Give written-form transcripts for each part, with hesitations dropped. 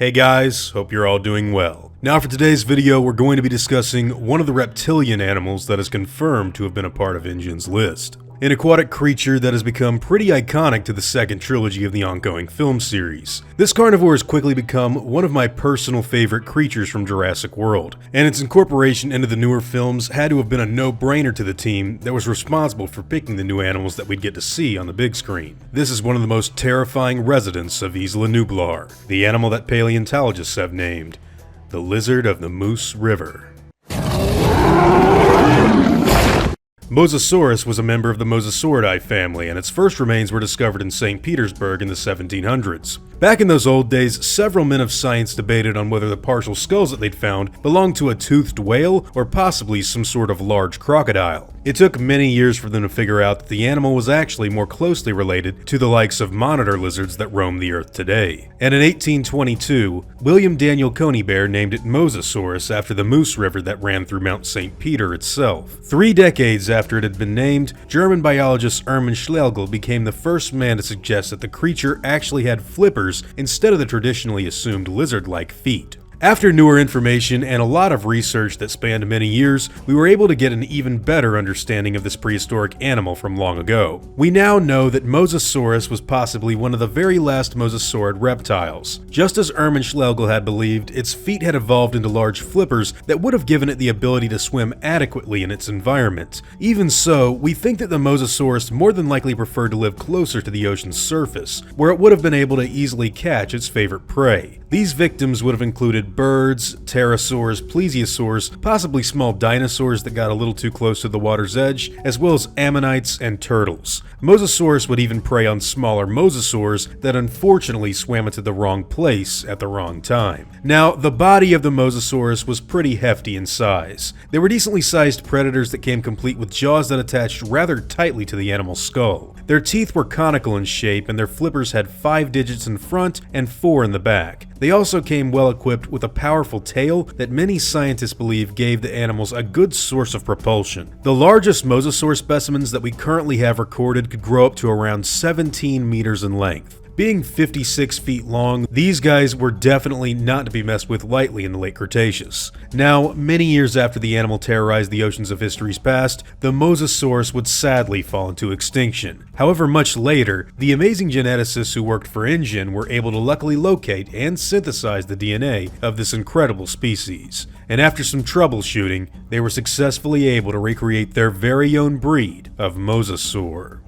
Hey guys, hope you're all doing well. Now for today's video, we're going to be discussing one of the reptilian animals that is confirmed to have been a part of InGen's list. An aquatic creature that has become pretty iconic to the second trilogy of the ongoing film series. This carnivore has quickly become one of my personal favorite creatures from Jurassic World, and its incorporation into the newer films had to have been a no-brainer to the team that was responsible for picking the new animals that we'd get to see on the big screen. This is one of the most terrifying residents of Isla Nublar, the animal that paleontologists have named the Lizard of the Moose River. Mosasaurus was a member of the Mosasauridae family, and its first remains were discovered in St. Petersburg in the 1700s. Back in those old days, several men of science debated on whether the partial skulls that they'd found belonged to a toothed whale or possibly some sort of large crocodile. It took many years for them to figure out that the animal was actually more closely related to the likes of monitor lizards that roam the earth today. And in 1822, William Daniel Conybeare named it Mosasaurus after the Moose River that ran through Mount St. Peter itself. 3 decades after it had been named, German biologist Hermann Schlegel became the first man to suggest that the creature actually had flippers instead of the traditionally assumed lizard-like feet. After newer information and a lot of research that spanned many years, we were able to get an even better understanding of this prehistoric animal from long ago. We now know that Mosasaurus was possibly one of the very last mosasaurid reptiles. Just as Hermann Schlegel had believed, its feet had evolved into large flippers that would have given it the ability to swim adequately in its environment. Even so, we think that the Mosasaurus more than likely preferred to live closer to the ocean's surface, where it would have been able to easily catch its favorite prey. These victims would have included birds, pterosaurs, plesiosaurs, possibly small dinosaurs that got a little too close to the water's edge, as well as ammonites and turtles. Mosasaurus would even prey on smaller mosasaurs that unfortunately swam into the wrong place at the wrong time. Now, the body of the Mosasaurus was pretty hefty in size. They were decently sized predators that came complete with jaws that attached rather tightly to the animal's skull. Their teeth were conical in shape, and their flippers had 5 digits in front and 4 in the back. They also came well equipped with a powerful tail that many scientists believe gave the animals a good source of propulsion. The largest mosasaur specimens that we currently have recorded could grow up to around 17 meters in length. Being 56 feet long, these guys were definitely not to be messed with lightly in the late Cretaceous. Now, many years after the animal terrorized the oceans of history's past, the Mosasaurus would sadly fall into extinction. However, much later, the amazing geneticists who worked for InGen were able to luckily locate and synthesize the DNA of this incredible species. And after some troubleshooting, they were successfully able to recreate their very own breed of Mosasaur.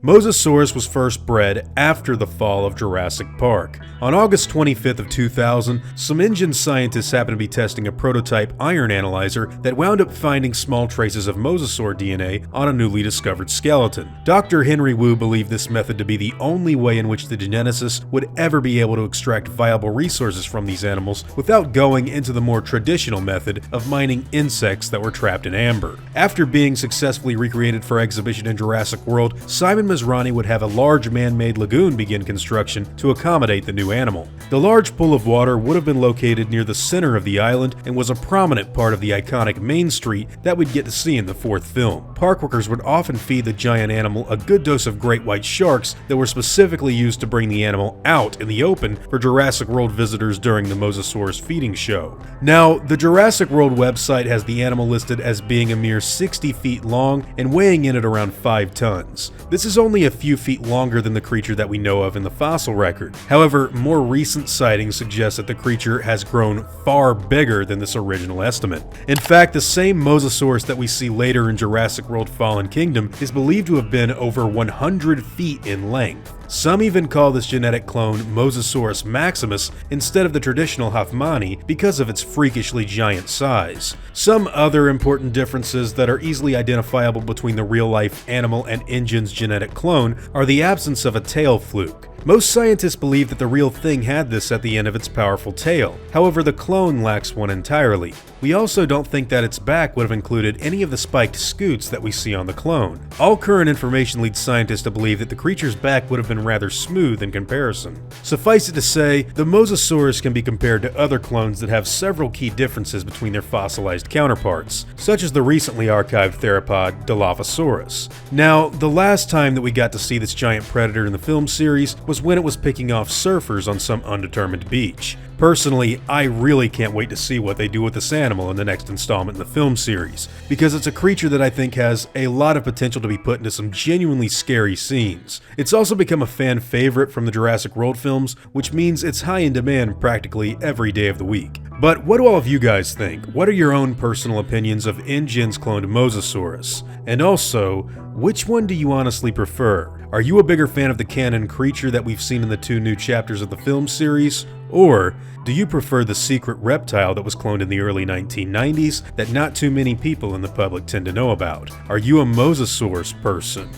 Mosasaurus was first bred after the fall of Jurassic Park. On August 25th of 2000, some InGen scientists happened to be testing a prototype iron analyzer that wound up finding small traces of mosasaur DNA on a newly discovered skeleton. Dr. Henry Wu believed this method to be the only way in which the geneticists would ever be able to extract viable resources from these animals without going into the more traditional method of mining insects that were trapped in amber. After being successfully recreated for exhibition in Jurassic World, Simon Masrani would have a large man-made lagoon begin construction to accommodate the new animal. The large pool of water would have been located near the center of the island and was a prominent part of the iconic main street that we'd get to see in the 4th film. Park workers would often feed the giant animal a good dose of great white sharks that were specifically used to bring the animal out in the open for Jurassic World visitors during the Mosasaurus feeding show. Now, the Jurassic World website has the animal listed as being a mere 60 feet long and weighing in at around 5 tons. This is only a few feet longer than the creature that we know of in the fossil record. However, more recent sightings suggest that the creature has grown far bigger than this original estimate. In fact, the same Mosasaurus that we see later in Jurassic World Fallen Kingdom is believed to have been over 100 feet in length. Some even call this genetic clone Mosasaurus maximus instead of the traditional Hoffmanni because of its freakishly giant size. Some other important differences that are easily identifiable between the real-life animal and InGen's genetic clone are the absence of a tail fluke. Most scientists believe that the real thing had this at the end of its powerful tail. However, the clone lacks one entirely. We also don't think that its back would have included any of the spiked scutes that we see on the clone. All current information leads scientists to believe that the creature's back would have been rather smooth in comparison. Suffice it to say, the Mosasaurus can be compared to other clones that have several key differences between their fossilized counterparts, such as the recently archived theropod Dilophosaurus. Now, the last time that we got to see this giant predator in the film series was when it was picking off surfers on some undetermined beach. Personally, I really can't wait to see what they do with this animal in the next installment in the film series, because it's a creature that I think has a lot of potential to be put into some genuinely scary scenes. It's also become a fan favorite from the Jurassic World films, which means it's high in demand practically every day of the week. But what do all of you guys think? What are your own personal opinions of InGen's cloned Mosasaurus? And also, which one do you honestly prefer? Are you a bigger fan of the canon creature that we've seen in the 2 new chapters of the film series? Or do you prefer the secret reptile that was cloned in the early 1990s that not too many people in the public tend to know about? Are you a Mosasaurus person?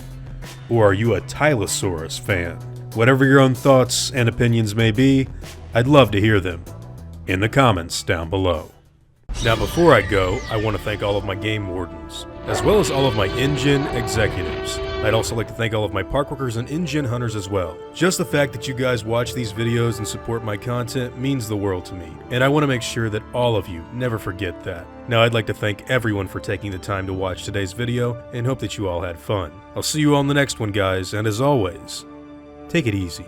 Or are you a Tylosaurus fan? Whatever your own thoughts and opinions may be, I'd love to hear them in the comments down below. Now before I go, I want to thank all of my game wardens, as well as all of my InGen executives. I'd also like to thank all of my park workers and InGen hunters as well. Just the fact that you guys watch these videos and support my content means the world to me, and I want to make sure that all of you never forget that. Now I'd like to thank everyone for taking the time to watch today's video, and hope that you all had fun. I'll see you all in the next one, guys, and as always, take it easy.